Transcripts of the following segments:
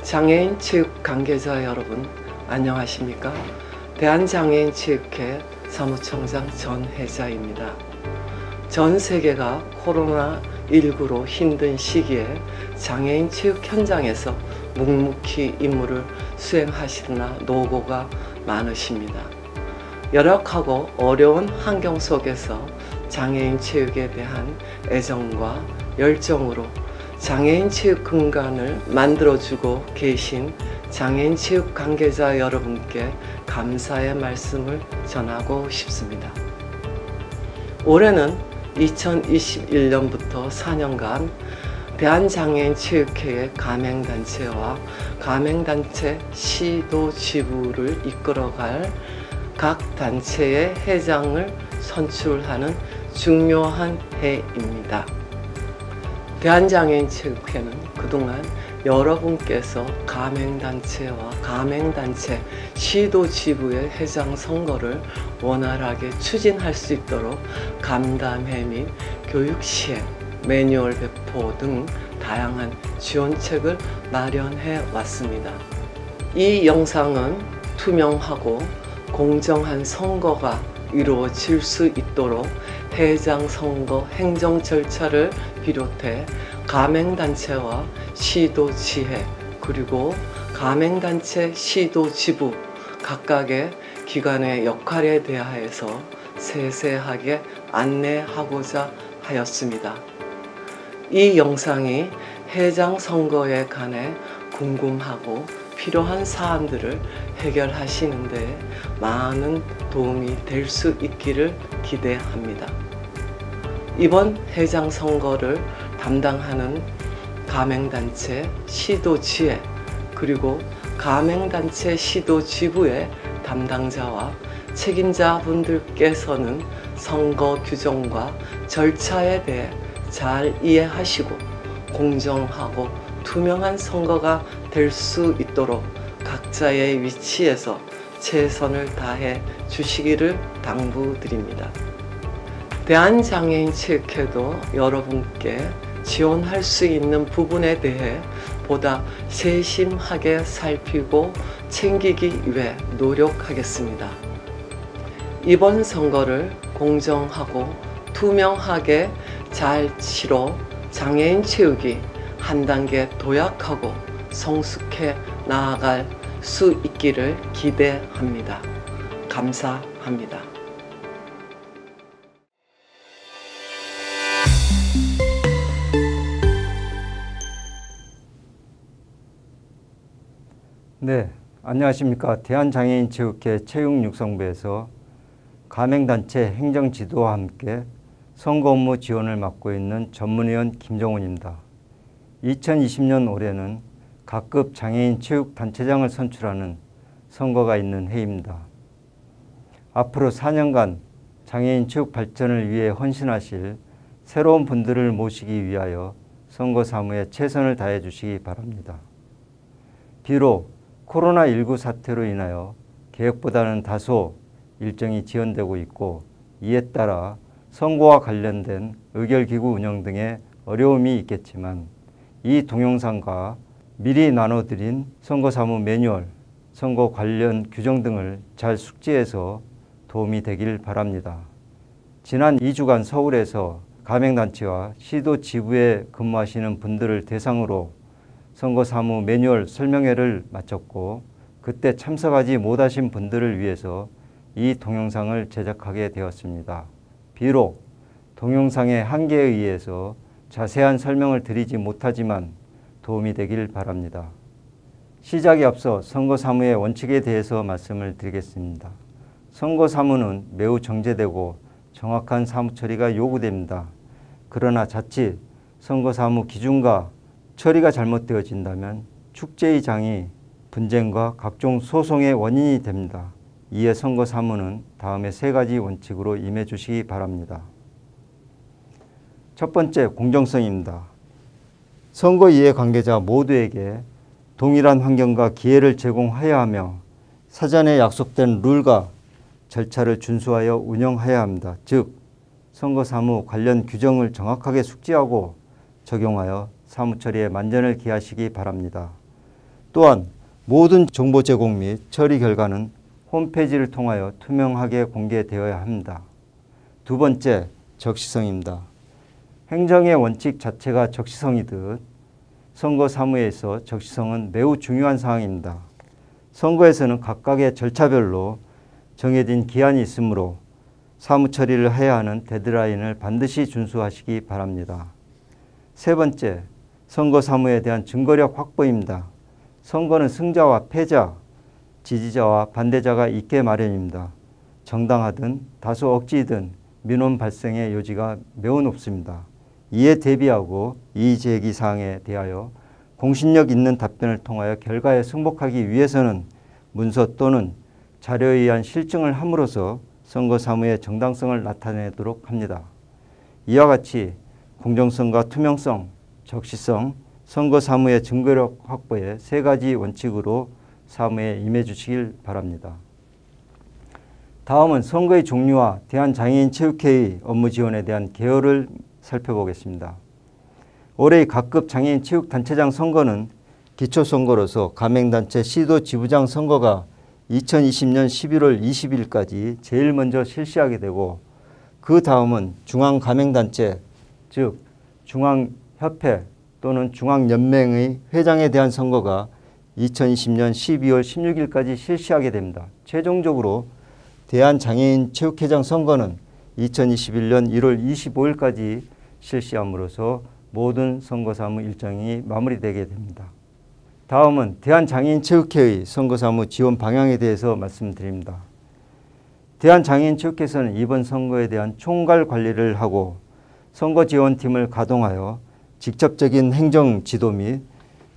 장애인 체육 관계자 여러분, 안녕하십니까? 대한장애인체육회 사무총장 전혜자입니다. 전 세계가 코로나19로 힘든 시기에 장애인 체육 현장에서 묵묵히 임무를 수행하시느라 노고가 많으십니다. 열악하고 어려운 환경 속에서 장애인 체육에 대한 애정과 열정으로 장애인 체육 공간을 만들어주고 계신 장애인 체육 관계자 여러분께 감사의 말씀을 전하고 싶습니다. 올해는 2021년부터 4년간 대한장애인체육회의 가맹단체와 가맹단체 시도지부를 이끌어갈 각 단체의 회장을 선출하는 중요한 해입니다. 대한장애인체육회는 그동안 여러분께서 가맹단체와 가맹단체 시도지부의 회장 선거를 원활하게 추진할 수 있도록 간담회 및 교육 시행, 매뉴얼 배포 등 다양한 지원책을 마련해 왔습니다. 이 영상은 투명하고 공정한 선거가 이루어질 수 있도록 회장 선거 행정 절차를 비롯해 가맹단체와 시도지회 그리고 가맹단체 시도지부 각각의 기관의 역할에 대하여서 세세하게 안내하고자 하였습니다. 이 영상이 회장 선거에 관해 궁금하고 필요한 사안들을 해결하시는 데 많은 도움이 될 수 있기를 기대합니다. 이번 회장 선거를 담당하는 가맹단체 시도지회 그리고 가맹단체 시도지부의 담당자와 책임자분들께서는 선거 규정과 절차에 대해 잘 이해하시고 공정하고 투명한 선거가 될 수 있도록 각자의 위치에서 최선을 다해 주시기를 당부드립니다. 대한장애인체육회도 여러분께 지원할 수 있는 부분에 대해 보다 세심하게 살피고 챙기기 위해 노력하겠습니다. 이번 선거를 공정하고 투명하게 잘 치러 장애인 체육이 한 단계 도약하고 성숙해 나아갈 수 있기를 기대합니다. 감사합니다. 네, 안녕하십니까. 대한장애인체육회 체육육성부에서 가맹단체 행정지도와 함께 선거 업무 지원을 맡고 있는 전문위원 김정훈입니다. 2020년 올해는 각급 장애인 체육단체장을 선출하는 선거가 있는 해입니다. 앞으로 4년간 장애인 체육 발전을 위해 헌신하실 새로운 분들을 모시기 위하여 선거 사무에 최선을 다해 주시기 바랍니다. 비록 코로나19 사태로 인하여 계획보다는 다소 일정이 지연되고 있고 이에 따라 선거와 관련된 의결기구 운영 등의 어려움이 있겠지만 이 동영상과 미리 나눠드린 선거사무 매뉴얼, 선거 관련 규정 등을 잘 숙지해서 도움이 되길 바랍니다. 지난 2주간 서울에서 가맹단체와 시도 지부에 근무하시는 분들을 대상으로 선거사무 매뉴얼 설명회를 마쳤고 그때 참석하지 못하신 분들을 위해서 이 동영상을 제작하게 되었습니다. 비록 동영상의 한계에 의해서 자세한 설명을 드리지 못하지만 도움이 되길 바랍니다. 시작에 앞서 선거사무의 원칙에 대해서 말씀을 드리겠습니다. 선거사무는 매우 정제되고 정확한 사무 처리가 요구됩니다. 그러나 자칫 선거사무 기준과 처리가 잘못되어진다면 축제의 장이 분쟁과 각종 소송의 원인이 됩니다. 이에 선거사무는 다음의 3가지 원칙으로 임해 주시기 바랍니다. 첫 번째, 공정성입니다. 선거 이해 관계자 모두에게 동일한 환경과 기회를 제공해야 하며 사전에 약속된 룰과 절차를 준수하여 운영해야 합니다. 즉, 선거사무 관련 규정을 정확하게 숙지하고 적용하여 사무처리에 만전을 기하시기 바랍니다. 또한 모든 정보 제공 및 처리 결과는 홈페이지를 통하여 투명하게 공개되어야 합니다. 두 번째, 적시성입니다. 행정의 원칙 자체가 적시성이듯 선거 사무에서 적시성은 매우 중요한 사항입니다. 선거에서는 각각의 절차별로 정해진 기한이 있으므로 사무 처리를 해야 하는 데드라인을 반드시 준수하시기 바랍니다. 세 번째, 선거 사무에 대한 증거력 확보입니다. 선거는 승자와 패자, 지지자와 반대자가 있게 마련입니다. 정당하든 다소 억지이든 민원 발생의 여지가 매우 높습니다. 이에 대비하고 이의 제기 사항에 대하여 공신력 있는 답변을 통하여 결과에 승복하기 위해서는 문서 또는 자료에 의한 실증을 함으로써 선거 사무의 정당성을 나타내도록 합니다. 이와 같이 공정성과 투명성, 적시성, 선거 사무의 증거력 확보의 세 가지 원칙으로 사무에 임해 주시길 바랍니다. 다음은 선거의 종류와 대한장애인체육회의 업무 지원에 대한 개요를 살펴보겠습니다. 올해의 각급 장애인 체육단체장 선거는 기초선거로서 가맹단체 시도 지부장 선거가 2020년 11월 20일까지 제일 먼저 실시하게 되고 그 다음은 중앙가맹단체 즉 중앙협회 또는 중앙연맹의 회장에 대한 선거가 2020년 12월 16일까지 실시하게 됩니다. 최종적으로 대한장애인체육회장 선거는 2021년 1월 25일까지 실시함으로써 모든 선거사무 일정이 마무리되게 됩니다. 다음은 대한장애인체육회의 선거사무 지원 방향에 대해서 말씀드립니다. 대한장애인체육회에서는 이번 선거에 대한 총괄 관리를 하고 선거지원팀을 가동하여 직접적인 행정 지도 및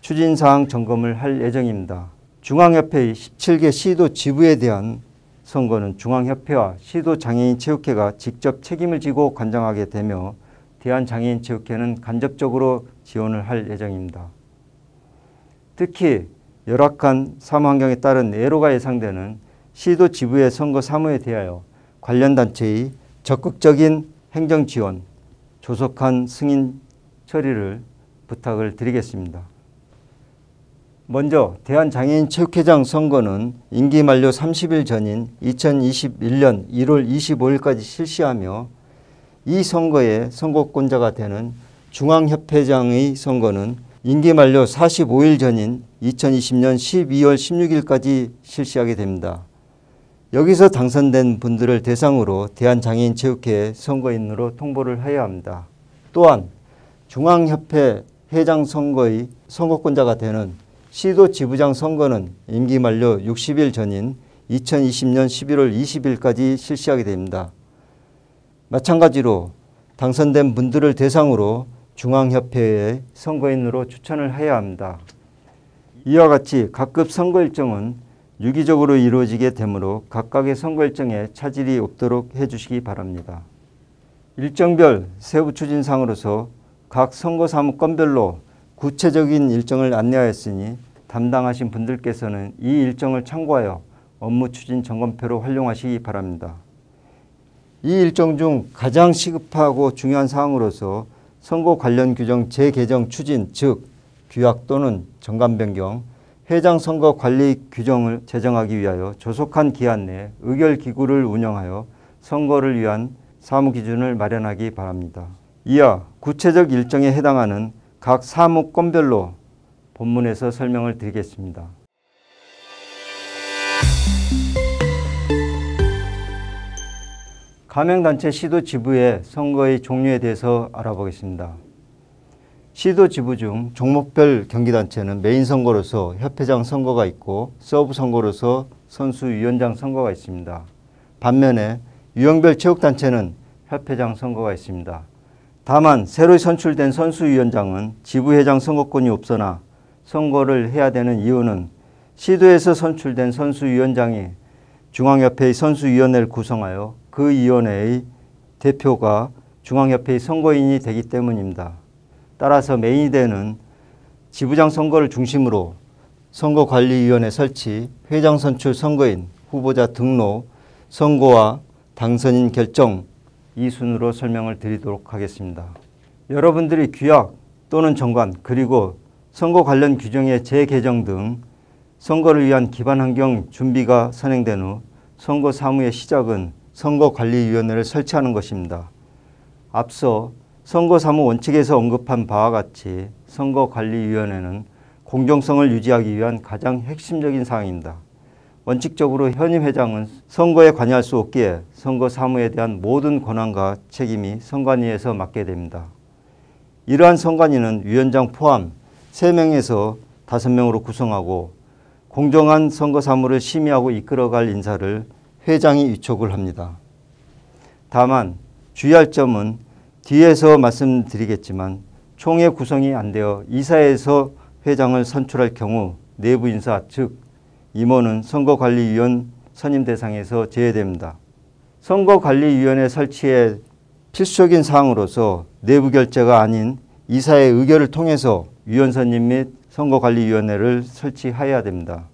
추진사항 점검을 할 예정입니다. 중앙협회의 17개 시도 지부에 대한 선거는 중앙협회와 시도장애인체육회가 직접 책임을 지고 관장하게 되며 대한장애인체육회는 간접적으로 지원을 할 예정입니다. 특히 열악한 사무 환경에 따른 애로가 예상되는 시도 지부의 선거 사무에 대하여 관련 단체의 적극적인 행정 지원, 조속한 승인 처리를 부탁을 드리겠습니다. 먼저 대한장애인체육회장 선거는 임기 만료 30일 전인 2021년 1월 25일까지 실시하며 이 선거의 선거권자가 되는 중앙협회장의 선거는 임기 만료 45일 전인 2020년 12월 16일까지 실시하게 됩니다. 여기서 당선된 분들을 대상으로 대한장애인체육회 선거인으로 통보를 해야 합니다. 또한 중앙협회 회장 선거의 선거권자가 되는 시도 지부장 선거는 임기 만료 60일 전인 2020년 11월 20일까지 실시하게 됩니다. 마찬가지로 당선된 분들을 대상으로 중앙협회의 선거인으로 추천을 해야 합니다. 이와 같이 각급 선거 일정은 유기적으로 이루어지게 되므로 각각의 선거 일정에 차질이 없도록 해주시기 바랍니다. 일정별 세부 추진상으로서 각 선거사무 건별로 구체적인 일정을 안내하였으니 담당하신 분들께서는 이 일정을 참고하여 업무 추진 점검표로 활용하시기 바랍니다. 이 일정 중 가장 시급하고 중요한 사항으로서 선거 관련 규정 재개정 추진 즉 규약 또는 정관 변경, 회장 선거 관리 규정을 제정하기 위하여 조속한 기한 내에 의결기구를 운영하여 선거를 위한 사무 기준을 마련하기 바랍니다. 이하 구체적 일정에 해당하는 각 사무 건별로 본문에서 설명을 드리겠습니다. 가맹단체 시도지부의 선거의 종류에 대해서 알아보겠습니다. 시도지부 중 종목별 경기단체는 메인 선거로서 협회장 선거가 있고 서브 선거로서 선수위원장 선거가 있습니다. 반면에 유형별 체육단체는 협회장 선거가 있습니다. 다만 새로 선출된 선수위원장은 지부회장 선거권이 없으나 선거를 해야 되는 이유는 시도에서 선출된 선수위원장이 중앙협회의 선수위원회를 구성하여 그 위원회의 대표가 중앙협회의 선거인이 되기 때문입니다. 따라서 메인이 되는 지부장 선거를 중심으로 선거관리위원회 설치, 회장 선출 선거인, 후보자 등록, 선거와 당선인 결정 이 순으로 설명을 드리도록 하겠습니다. 여러분들이 규약 또는 정관 그리고 선거 관련 규정의 재개정 등 선거를 위한 기반 환경 준비가 선행된 후 선거 사무의 시작은 선거관리위원회를 설치하는 것입니다. 앞서 선거사무 원칙에서 언급한 바와 같이 선거관리위원회는 공정성을 유지하기 위한 가장 핵심적인 사항입니다. 원칙적으로 현임 회장은 선거에 관여할 수 없기에 선거사무에 대한 모든 권한과 책임이 선관위에서 맡게 됩니다. 이러한 선관위는 위원장 포함 3명에서 5명으로 구성하고 공정한 선거사무를 심의하고 이끌어갈 인사를 회장이 위촉을 합니다. 다만 주의할 점은 뒤에서 말씀드리겠지만 총회 구성이 안 되어 이사회에서 회장을 선출할 경우 내부 인사 즉 임원은 선거관리위원 선임 대상에서 제외됩니다. 선거관리위원회 설치의 필수적인 사항으로서 내부 결재가 아닌 이사의 의결을 통해서 위원 선임 및 선거관리위원회를 설치해야 됩니다.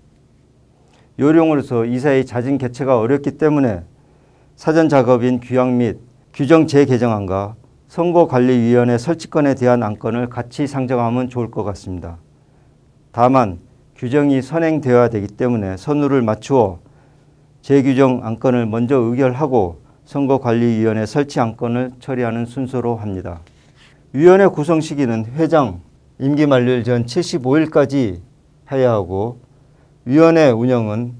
요령으로서 이사의 자진 개최가 어렵기 때문에 사전 작업인 규약 및 규정 재개정안과 선거관리위원회 설치건에 대한 안건을 같이 상정하면 좋을 것 같습니다. 다만 규정이 선행되어야 되기 때문에 선후를 맞추어 재규정 안건을 먼저 의결하고 선거관리위원회 설치 안건을 처리하는 순서로 합니다. 위원회 구성 시기는 회장 임기 만료일 전 75일까지 해야 하고 위원회 운영은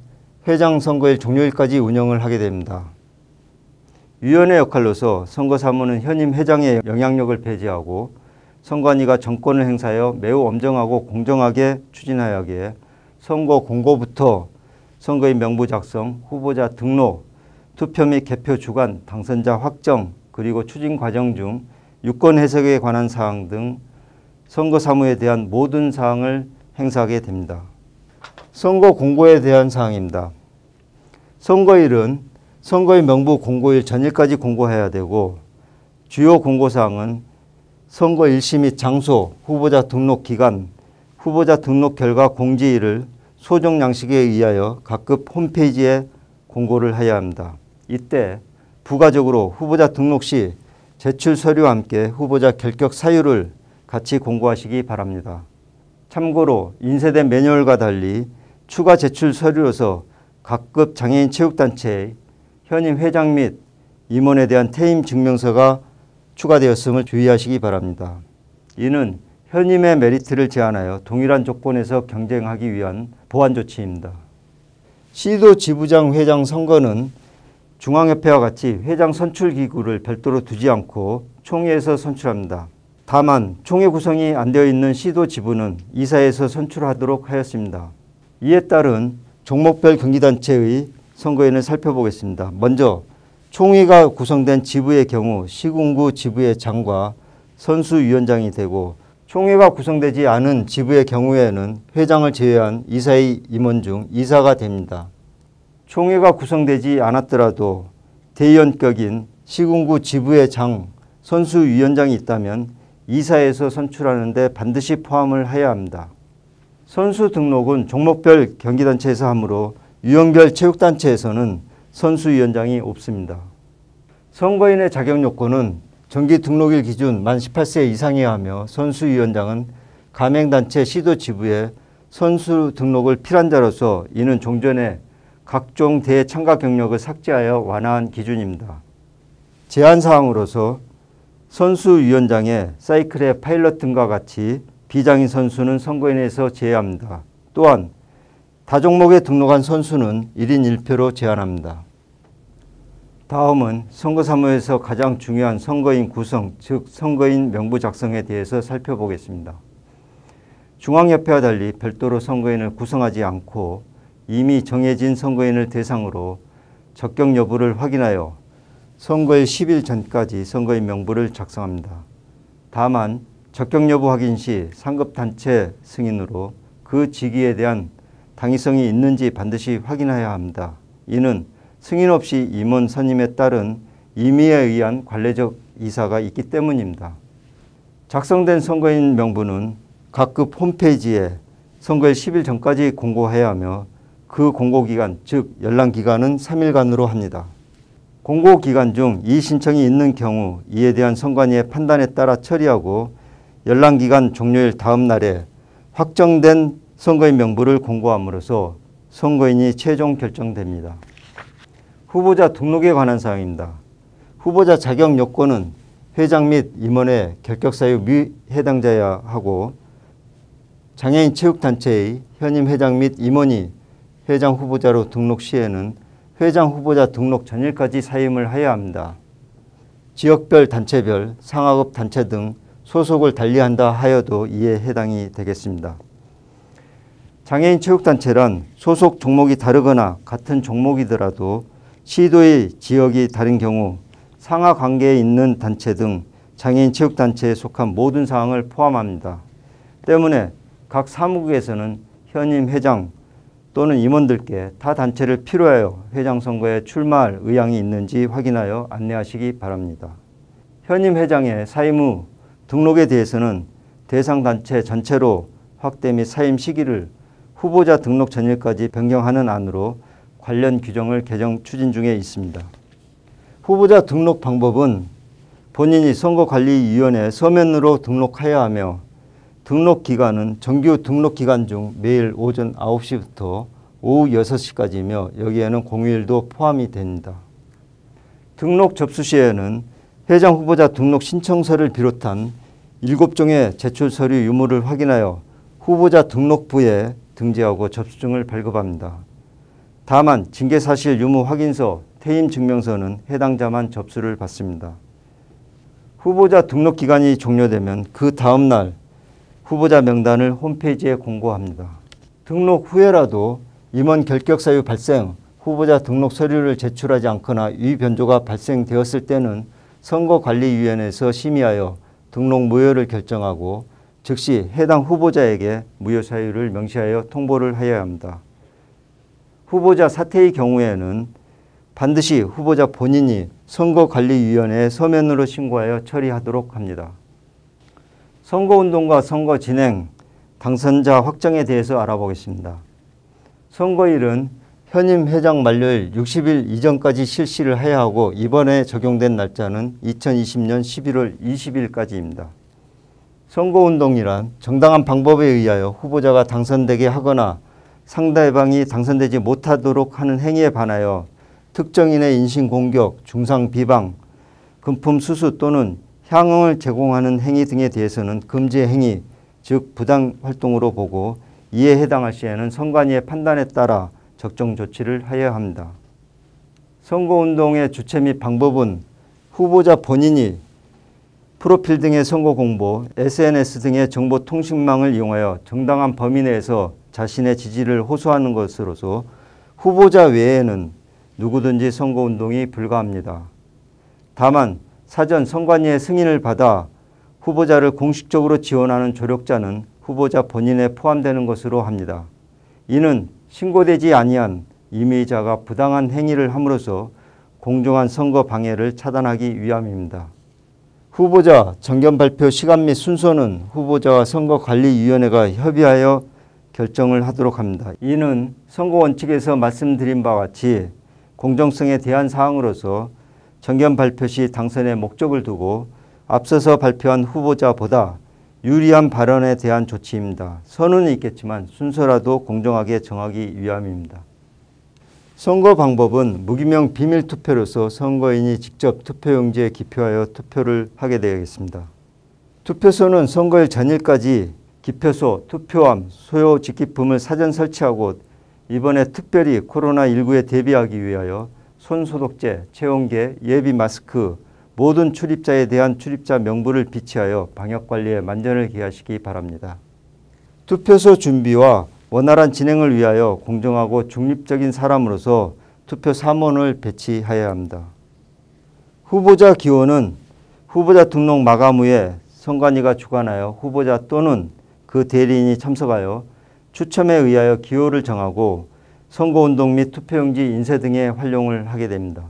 회장 선거일 종료일까지 운영을 하게 됩니다. 위원회 역할로서 선거사무는 현임 회장의 영향력을 배제하고 선관위가 정권을 행사하여 매우 엄정하고 공정하게 추진하여 하기에 선거 공고부터 선거인 명부 작성, 후보자 등록, 투표 및 개표 주관, 당선자 확정, 그리고 추진 과정 중 유권 해석에 관한 사항 등 선거사무에 대한 모든 사항을 행사하게 됩니다. 선거 공고에 대한 사항입니다. 선거일은 선거인 명부 공고일 전일까지 공고해야 되고 주요 공고사항은 선거 일시 및 장소, 후보자 등록 기간, 후보자 등록 결과 공지일을 소정 양식에 의하여 각급 홈페이지에 공고를 해야 합니다. 이때 부가적으로 후보자 등록 시 제출 서류와 함께 후보자 결격 사유를 같이 공고하시기 바랍니다. 참고로 인쇄된 매뉴얼과 달리 추가 제출 서류로서 각급 장애인 체육단체의 현임 회장 및 임원에 대한 퇴임 증명서가 추가되었음을 주의하시기 바랍니다. 이는 현임의 메리트를 제한하여 동일한 조건에서 경쟁하기 위한 보완 조치입니다. 시도 지부장 회장 선거는 중앙협회와 같이 회장 선출 기구를 별도로 두지 않고 총회에서 선출합니다. 다만 총회 구성이 안 되어 있는 시도 지부는 이사회에서 선출하도록 하였습니다. 이에 따른 종목별 경기단체의 선거인을 살펴보겠습니다. 먼저 총회가 구성된 지부의 경우 시군구 지부의 장과 선수위원장이 되고 총회가 구성되지 않은 지부의 경우에는 회장을 제외한 이사의 임원 중 이사가 됩니다. 총회가 구성되지 않았더라도 대의원격인 시군구 지부의 장, 선수위원장이 있다면 이사에서 선출하는 데 반드시 포함을 해야 합니다. 선수 등록은 종목별 경기단체에서 하므로 유형별 체육단체에서는 선수위원장이 없습니다. 선거인의 자격 요건은 정기 등록일 기준 만 18세 이상이어야 하며 선수위원장은 가맹단체 시도 지부에 선수 등록을 필요한 자로서 이는 종전에 각종 대회 참가 경력을 삭제하여 완화한 기준입니다. 제한사항으로서 선수위원장의 사이클의 파일럿 등과 같이 비장인 선수는 선거인에서 제외합니다. 또한 다종목에 등록한 선수는 1인 1표로 제한합니다. 다음은 선거사무에서 가장 중요한 선거인 구성, 즉 선거인 명부 작성에 대해서 살펴보겠습니다. 중앙협회와 달리 별도로 선거인을 구성하지 않고 이미 정해진 선거인을 대상으로 적격 여부를 확인하여 선거일 10일 전까지 선거인 명부를 작성합니다. 다만 적격 여부 확인 시 상급단체 승인으로 그 직위에 대한 당위성이 있는지 반드시 확인해야 합니다. 이는 승인 없이 임원 선임에 따른 임의에 의한 관례적 이사가 있기 때문입니다. 작성된 선거인 명부는 각급 홈페이지에 선거일 10일 전까지 공고해야 하며 그 공고기간, 즉 열람기간은 3일간으로 합니다. 공고기간 중 이의신청이 있는 경우 이에 대한 선관위의 판단에 따라 처리하고 열람기간 종료일 다음 날에 확정된 선거인 명부를 공고함으로써 선거인이 최종 결정됩니다. 후보자 등록에 관한 사항입니다. 후보자 자격 요건은 회장 및 임원의 결격 사유 미해당자여야 하고 장애인 체육단체의 현임 회장 및 임원이 회장 후보자로 등록 시에는 회장 후보자 등록 전일까지 사임을 하여야 합니다. 지역별, 단체별, 상하급 단체 등 소속을 달리한다 하여도 이에 해당이 되겠습니다. 장애인 체육단체란 소속 종목이 다르거나 같은 종목이더라도 시도의 지역이 다른 경우 상하 관계에 있는 단체 등 장애인 체육단체에 속한 모든 사항을 포함합니다. 때문에 각 사무국에서는 현임 회장 또는 임원들께 타 단체를 필요하여 회장 선거에 출마할 의향이 있는지 확인하여 안내하시기 바랍니다. 현임 회장의 사임 후 등록에 대해서는 대상 단체 전체로 확대 및 사임 시기를 후보자 등록 전일까지 변경하는 안으로 관련 규정을 개정 추진 중에 있습니다. 후보자 등록 방법은 본인이 선거관리위원회에 서면으로 등록해야 하며 등록 기간은 정규 등록 기간 중 매일 오전 9시부터 오후 6시까지이며 여기에는 공휴일도 포함이 됩니다. 등록 접수 시에는 회장 후보자 등록 신청서를 비롯한 7종의 제출 서류 유무를 확인하여 후보자 등록부에 등재하고 접수증을 발급합니다. 다만 징계사실 유무 확인서, 퇴임 증명서는 해당자만 접수를 받습니다. 후보자 등록 기간이 종료되면 그 다음 날 후보자 명단을 홈페이지에 공고합니다. 등록 후에라도 임원 결격 사유 발생, 후보자 등록 서류를 제출하지 않거나 위변조가 발생되었을 때는 선거관리위원회에서 심의하여 등록 무효를 결정하고 즉시 해당 후보자에게 무효 사유를 명시하여 통보를 하여야 합니다. 후보자 사퇴의 경우에는 반드시 후보자 본인이 선거관리위원회에 서면으로 신고하여 처리하도록 합니다. 선거운동과 선거 진행, 당선자 확정에 대해서 알아보겠습니다. 선거일은 현임 회장 만료일 60일 이전까지 실시를 해야 하고 이번에 적용된 날짜는 2020년 11월 20일까지입니다. 선거운동이란 정당한 방법에 의하여 후보자가 당선되게 하거나 상대방이 당선되지 못하도록 하는 행위에 반하여 특정인의 인신공격, 중상비방, 금품 수수 또는 향응을 제공하는 행위 등에 대해서는 금지 행위, 즉 부당활동으로 보고 이에 해당할 시에는 선관위의 판단에 따라 적정 조치를 하여야 합니다. 선거운동의 주체 및 방법은 후보자 본인이 프로필 등의 선거 공보, SNS 등의 정보통신망을 이용하여 정당한 범위 내에서 자신의 지지를 호소하는 것으로서 후보자 외에는 누구든지 선거운동이 불가합니다. 다만 사전 선관위의 승인을 받아 후보자를 공식적으로 지원하는 조력자는 후보자 본인에 포함되는 것으로 합니다. 이는 신고되지 아니한 임의자가 부당한 행위를 함으로써 공정한 선거 방해를 차단하기 위함입니다. 후보자 정견 발표 시간 및 순서는 후보자와 선거관리위원회가 협의하여 결정을 하도록 합니다. 이는 선거원칙에서 말씀드린 바와 같이 공정성에 대한 사항으로서 정견 발표 시 당선의 목적을 두고 앞서서 발표한 후보자보다 유리한 발언에 대한 조치입니다. 선언은 있겠지만 순서라도 공정하게 정하기 위함입니다. 선거 방법은 무기명 비밀투표로서 선거인이 직접 투표용지에 기표하여 투표를 하게 되겠습니다. 투표소는 선거일 전일까지 기표소, 투표함, 소요 직기품을 사전 설치하고 이번에 특별히 코로나19에 대비하기 위하여 손소독제, 체온계, 예비 마스크, 모든 출입자에 대한 출입자 명부를 비치하여 방역관리에 만전을 기하시기 바랍니다. 투표소 준비와 원활한 진행을 위하여 공정하고 중립적인 사람으로서 투표 사무원을 배치해야 합니다. 후보자 기호는 후보자 등록 마감 후에 선관위가 주관하여 후보자 또는 그 대리인이 참석하여 추첨에 의하여 기호를 정하고 선거운동 및 투표용지 인쇄 등의 활용을 하게 됩니다.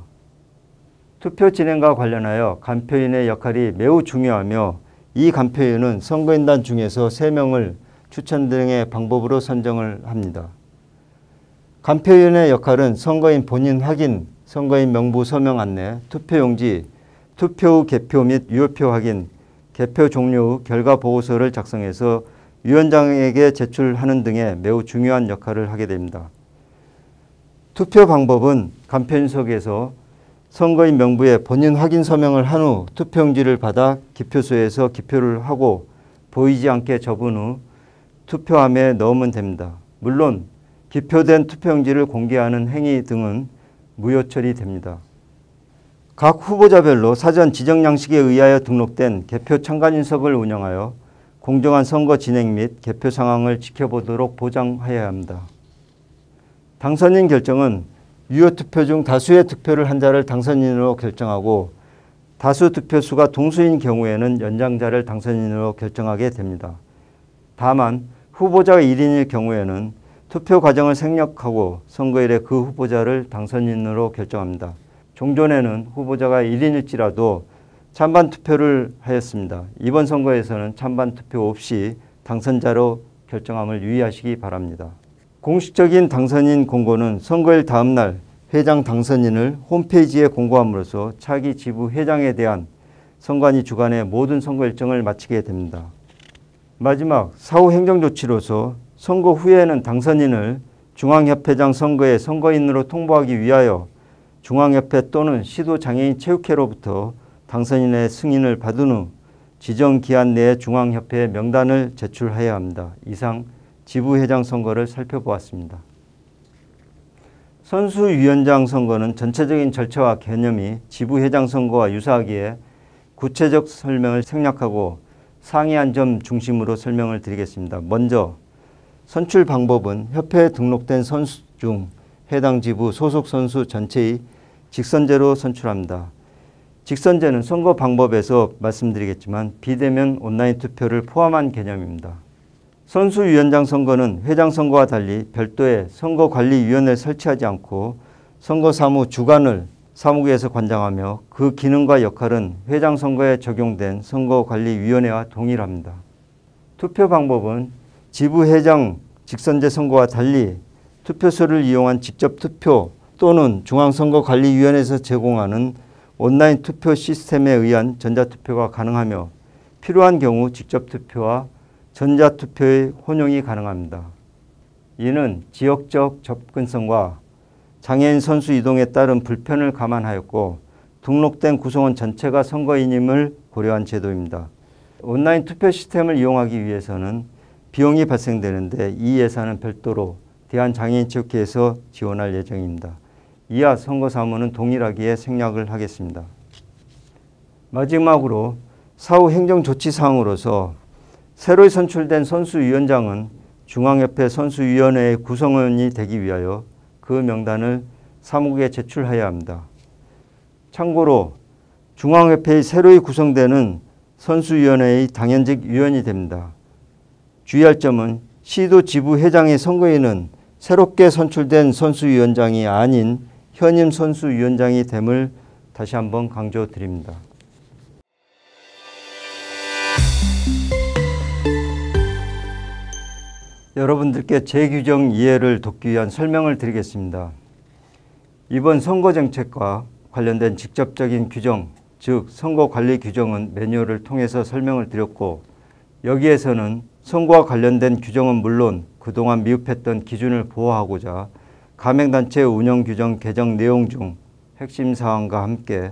투표 진행과 관련하여 간표인의 역할이 매우 중요하며 이 간표인은 선거인단 중에서 3명을 추천 등의 방법으로 선정을 합니다. 간표인의 역할은 선거인 본인 확인, 선거인 명부 서명 안내, 투표용지, 투표 후 개표 및 유효표 확인, 개표 종료 후 결과 보고서를 작성해서 위원장에게 제출하는 등의 매우 중요한 역할을 하게 됩니다. 투표 방법은 간편석에서 선거인 명부에 본인 확인 서명을 한 후 투표용지를 받아 기표소에서 기표를 하고 보이지 않게 접은 후 투표함에 넣으면 됩니다. 물론 기표된 투표용지를 공개하는 행위 등은 무효 처리됩니다. 각 후보자별로 사전 지정 양식에 의하여 등록된 개표 참관인석을 운영하여 공정한 선거 진행 및 개표 상황을 지켜보도록 보장하여야 합니다. 당선인 결정은 유효 투표 중 다수의 투표를 한 자를 당선인으로 결정하고 다수 투표수가 동수인 경우에는 연장자를 당선인으로 결정하게 됩니다. 다만 후보자가 1인일 경우에는 투표 과정을 생략하고 선거일에 그 후보자를 당선인으로 결정합니다. 종전에는 후보자가 1인일지라도 찬반 투표를 하였습니다. 이번 선거에서는 찬반 투표 없이 당선자로 결정함을 유의하시기 바랍니다. 공식적인 당선인 공고는 선거일 다음 날 회장 당선인을 홈페이지에 공고함으로써 차기 지부 회장에 대한 선관위 주관의 모든 선거 일정을 마치게 됩니다. 마지막 사후 행정조치로서 선거 후에는 당선인을 중앙협회장 선거에 선거인으로 통보하기 위하여 중앙협회 또는 시도장애인 체육회로부터 당선인의 승인을 받은 후 지정 기한 내에 중앙협회에 명단을 제출해야 합니다. 이상 지부회장 선거를 살펴보았습니다. 선수위원장 선거는 전체적인 절차와 개념이 지부회장 선거와 유사하기에 구체적 설명을 생략하고 상이한 점 중심으로 설명을 드리겠습니다. 먼저 선출 방법은 협회에 등록된 선수 중 해당 지부 소속 선수 전체의 직선제로 선출합니다. 직선제는 선거 방법에서 말씀드리겠지만 비대면 온라인 투표를 포함한 개념입니다. 선수위원장 선거는 회장 선거와 달리 별도의 선거관리위원회를 설치하지 않고 선거사무 주관을 사무국에서 관장하며 그 기능과 역할은 회장 선거에 적용된 선거관리위원회와 동일합니다. 투표 방법은 지부회장 직선제 선거와 달리 투표소를 이용한 직접 투표 또는 중앙선거관리위원회에서 제공하는 온라인 투표 시스템에 의한 전자투표가 가능하며 필요한 경우 직접 투표와 전자투표의 혼용이 가능합니다. 이는 지역적 접근성과 장애인 선수 이동에 따른 불편을 감안하였고 등록된 구성원 전체가 선거인임을 고려한 제도입니다. 온라인 투표 시스템을 이용하기 위해서는 비용이 발생되는데 이 예산은 별도로 대한장애인체육회에서 지원할 예정입니다. 이하 선거사무는 동일하기에 생략을 하겠습니다. 마지막으로 사후 행정조치사항으로서 새로 선출된 선수위원장은 중앙협회 선수위원회의 구성원이 되기 위하여 그 명단을 사무국에 제출해야 합니다. 참고로 중앙협회의 새로 구성되는 선수위원회의 당연직 위원이 됩니다. 주의할 점은 시도 지부회장의 선거인은 새롭게 선출된 선수위원장이 아닌 현임 선수위원장이 됨을 다시 한번 강조드립니다. 여러분들께 재규정 이해를 돕기 위한 설명을 드리겠습니다. 이번 선거정책과 관련된 직접적인 규정, 즉 선거관리 규정은 매뉴얼을 통해서 설명을 드렸고 여기에서는 선거와 관련된 규정은 물론 그동안 미흡했던 기준을 보호하고자 가맹단체 운영규정 개정 내용 중 핵심 사항과 함께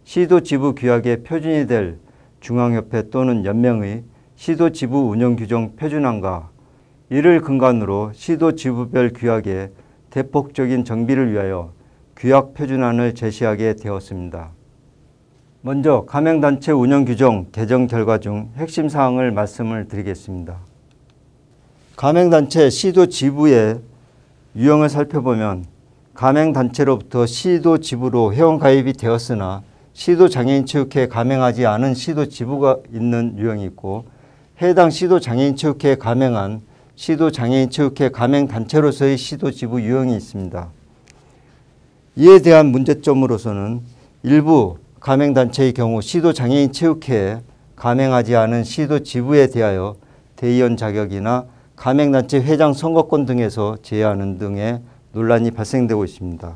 시도 지부 규약의 표준이 될 중앙협회 또는 연맹의 시도 지부 운영규정 표준안과 이를 근간으로 시도 지부별 규약의 대폭적인 정비를 위하여 규약 표준안을 제시하게 되었습니다. 먼저 가맹단체 운영규정 개정 결과 중 핵심 사항을 말씀을 드리겠습니다. 가맹단체 시도 지부의 유형을 살펴보면 가맹단체로부터 시도 지부로 회원가입이 되었으나 시도장애인체육회에 가맹하지 않은 시도 지부가 있는 유형이 있고 해당 시도장애인체육회에 가맹한 시도장애인체육회 가맹단체로서의 시도지부 유형이 있습니다. 이에 대한 문제점으로서는 일부 가맹단체의 경우 시도장애인체육회에 가맹하지 않은 시도지부에 대하여 대의원 자격이나 가맹단체 회장 선거권 등에서 제외하는 등의 논란이 발생되고 있습니다.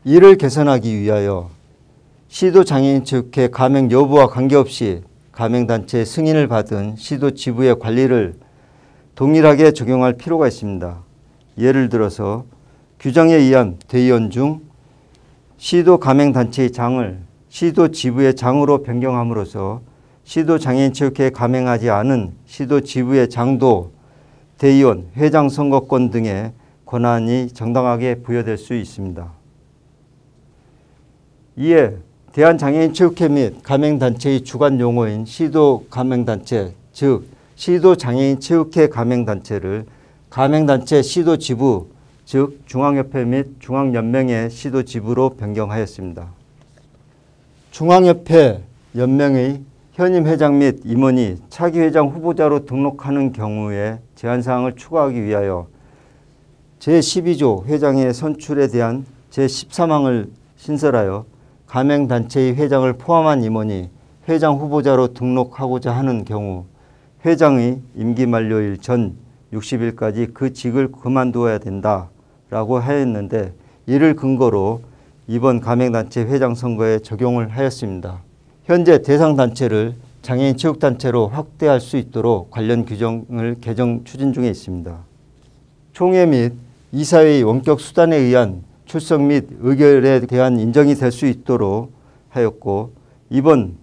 이를 개선하기 위하여 시도장애인체육회 가맹 여부와 관계없이 가맹단체의 승인을 받은 시도 지부의 관리를 동일하게 적용할 필요가 있습니다. 예를 들어서 규정에 의한 대의원 중 시도 가맹단체의 장을 시도 지부의 장으로 변경함으로써 시도 장애인체육회에 가맹하지 않은 시도 지부의 장도 대의원, 회장 선거권 등의 권한이 정당하게 부여될 수 있습니다. 이에 대한장애인체육회 및 가맹단체의 주관 용어인 시도 가맹단체, 즉 시도장애인체육회 가맹단체를 가맹단체 시도지부, 즉 중앙협회 및 중앙연맹의 시도지부로 변경하였습니다. 중앙협회 연맹의 현임 회장 및 임원이 차기 회장 후보자로 등록하는 경우에 제한사항을 추가하기 위하여 제12조 회장의 선출에 대한 제13항을 신설하여 가맹단체의 회장을 포함한 임원이 회장 후보자로 등록하고자 하는 경우 회장의 임기 만료일 전 60일까지 그 직을 그만두어야 된다라고 하였는데, 이를 근거로 이번 가맹단체 회장 선거에 적용을 하였습니다. 현재 대상 단체를 장애인 체육단체로 확대할 수 있도록 관련 규정을 개정 추진 중에 있습니다. 총회 및 이사회의 원격 수단에 의한 출석 및 의결에 대한 인정이 될 수 있도록 하였고, 이번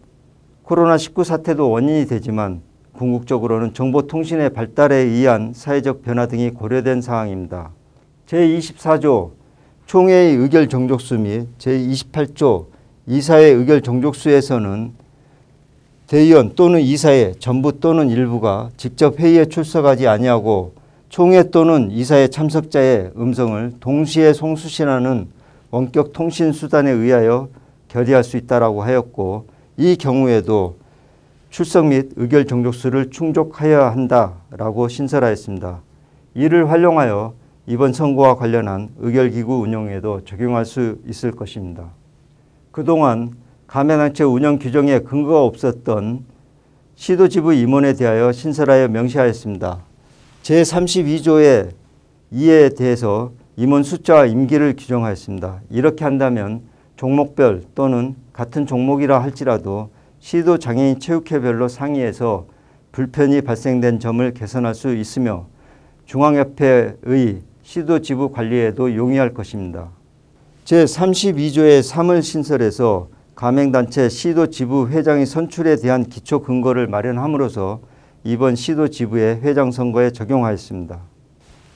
코로나19 사태도 원인이 되지만 궁극적으로는 정보통신의 발달에 의한 사회적 변화 등이 고려된 사항입니다. 제24조 총회의 의결 정족수 및 제28조 이사회 의결 정족수에서는 대의원 또는 이사회 전부 또는 일부가 직접 회의에 출석하지 아니하고 총회 또는 이사회 참석자의 음성을 동시에 송수신하는 원격 통신 수단에 의하여 결의할 수 있다라고 하였고, 이 경우에도 출석 및 의결 정족수를 충족하여야 한다라고 신설하였습니다. 이를 활용하여 이번 선거와 관련한 의결기구 운영에도 적용할 수 있을 것입니다. 그동안 가맹단체 운영 규정에 근거가 없었던 시도지부 임원에 대하여 신설하여 명시하였습니다. 제32조의 2에 대해서 임원 숫자와 임기를 규정하였습니다. 이렇게 한다면 종목별 또는 같은 종목이라 할지라도 시도장애인 체육회별로 상의해서 불편이 발생된 점을 개선할 수 있으며 중앙협회의 시도지부 관리에도 용이할 것입니다. 제32조의 3을 신설해서 가맹단체 시도지부 회장의 선출에 대한 기초 근거를 마련함으로써 이번 시도지부의 회장 선거에 적용하였습니다.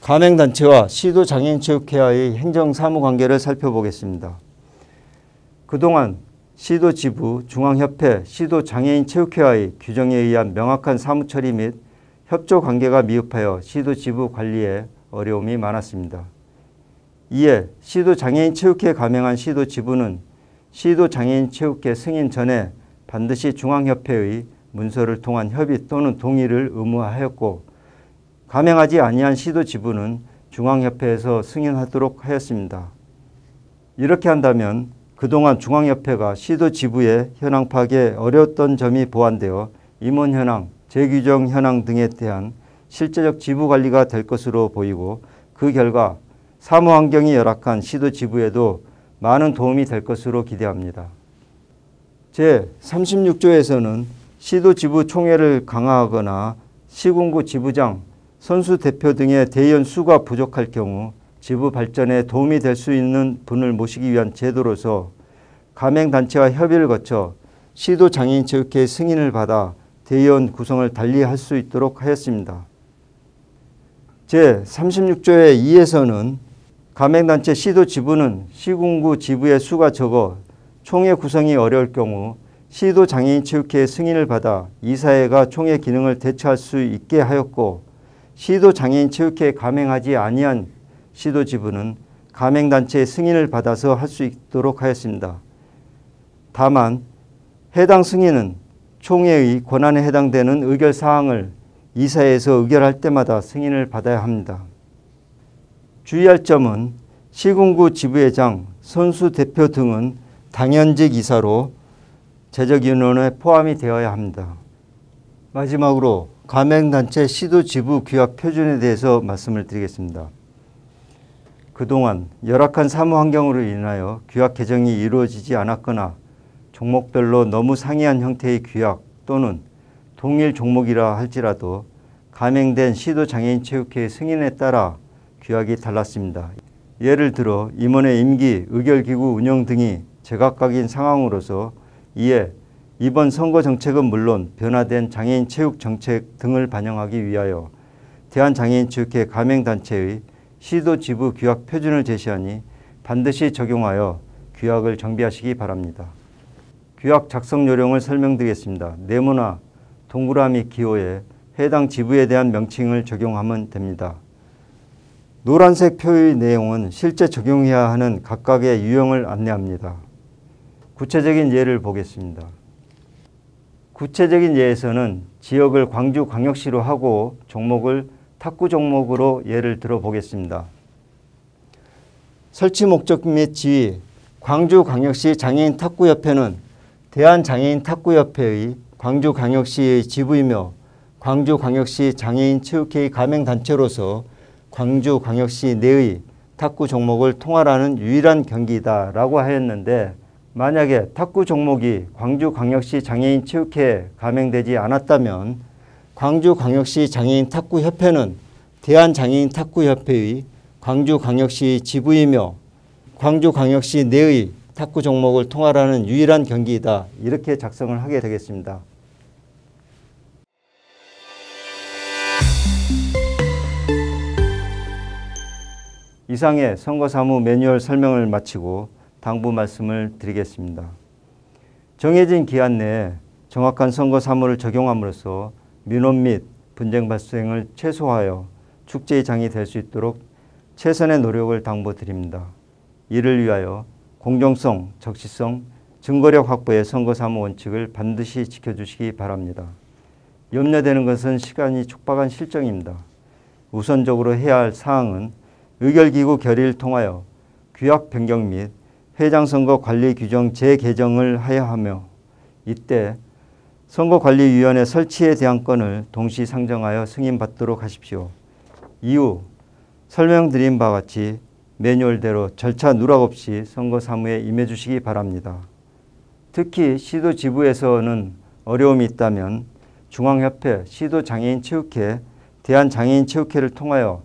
가맹단체와 시도장애인체육회와의 행정사무관계를 살펴보겠습니다. 그동안 시도지부, 중앙협회, 시도장애인체육회와의 규정에 의한 명확한 사무처리 및 협조관계가 미흡하여 시도지부 관리에 어려움이 많았습니다. 이에 시도장애인체육회에 가맹한 시도지부는 시도장애인체육회 승인 전에 반드시 중앙협회의 문서를 통한 협의 또는 동의를 의무화하였고, 가맹하지 아니한 시도지부는 중앙협회에서 승인하도록 하였습니다. 이렇게 한다면 그동안 중앙협회가 시도지부의 현황 파악에 어려웠던 점이 보완되어 임원 현황, 재규정 현황 등에 대한 실제적 지부 관리가 될 것으로 보이고, 그 결과 사무환경이 열악한 시도지부에도 많은 도움이 될 것으로 기대합니다. 제36조에서는 시도지부 총회를 강화하거나 시군구 지부장, 선수 대표 등의 대의원 수가 부족할 경우 지부 발전에 도움이 될 수 있는 분을 모시기 위한 제도로서 가맹단체와 협의를 거쳐 시도장애인체육회의 승인을 받아 대의원 구성을 달리할 수 있도록 하였습니다. 제36조의 2에서는 가맹단체 시도지부는 시군구 지부의 수가 적어 총회 구성이 어려울 경우 시도장애인체육회의 승인을 받아 이사회가 총회 기능을 대처할 수 있게 하였고, 시도장애인체육회에 가맹하지 아니한 시도지부는 가맹단체의 승인을 받아서 할 수 있도록 하였습니다. 다만 해당 승인은 총회의 권한에 해당되는 의결사항을 이사회에서 의결할 때마다 승인을 받아야 합니다. 주의할 점은 시군구 지부회장, 선수 대표 등은 당연직 이사로 재적인원에 포함이 되어야 합니다. 마지막으로 가맹단체 시도지부 규약 표준에 대해서 말씀을 드리겠습니다. 그동안 열악한 사무환경으로 인하여 규약 개정이 이루어지지 않았거나 종목별로 너무 상이한 형태의 규약 또는 동일 종목이라 할지라도 가맹된 시도장애인체육회 승인에 따라 규약이 달랐습니다. 예를 들어 임원의 임기, 의결기구 운영 등이 제각각인 상황으로서 이에 이번 선거 정책은 물론 변화된 장애인 체육 정책 등을 반영하기 위하여 대한장애인체육회 가맹단체의 시도 지부 규약 표준을 제시하니 반드시 적용하여 규약을 정비하시기 바랍니다. 규약 작성 요령을 설명드리겠습니다. 네모나 동그라미 기호에 해당 지부에 대한 명칭을 적용하면 됩니다. 노란색 표의 내용은 실제 적용해야 하는 각각의 유형을 안내합니다. 구체적인 예를 보겠습니다. 구체적인 예에서는 지역을 광주광역시로 하고 종목을 탁구 종목으로 예를 들어 보겠습니다. 설치 목적 및 지위, 광주광역시 장애인 탁구협회는 대한장애인 탁구협회의 광주광역시의 지부이며 광주광역시 장애인 체육회의 가맹단체로서 광주광역시 내의 탁구 종목을 통할하는 유일한 경기다라고 하였는데, 만약에 탁구 종목이 광주광역시 장애인 체육회에 가맹되지 않았다면 광주광역시 장애인 탁구협회는 대한장애인 탁구협회의 광주광역시 지부이며 광주광역시 내의 탁구 종목을 통할하는 유일한 경기이다, 이렇게 작성을 하게 되겠습니다. 이상의 선거사무 매뉴얼 설명을 마치고 당부 말씀을 드리겠습니다. 정해진 기한 내에 정확한 선거사무를 적용함으로써 민원 및 분쟁 발생을 최소화하여 축제의 장이 될 수 있도록 최선의 노력을 당부드립니다. 이를 위하여 공정성, 적시성, 증거력 확보의 선거사무 원칙을 반드시 지켜주시기 바랍니다. 염려되는 것은 시간이 촉박한 실정입니다. 우선적으로 해야 할 사항은 의결기구 결의를 통하여 규약 변경 및 회장선거 관리 규정 재개정을 하여야 하며, 이때 선거관리위원회 설치에 대한 건을 동시 상정하여 승인받도록 하십시오. 이후 설명드린 바와 같이 매뉴얼대로 절차 누락 없이 선거사무에 임해 주시기 바랍니다. 특히 시도 지부에서는 어려움이 있다면 중앙협회, 시도장애인체육회, 대한장애인체육회를 통하여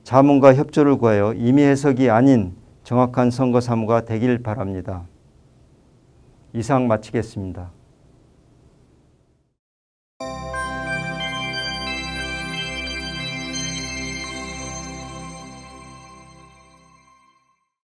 자문과 협조를 구하여 임의 해석이 아닌 정확한 선거사무가 되길 바랍니다. 이상 마치겠습니다.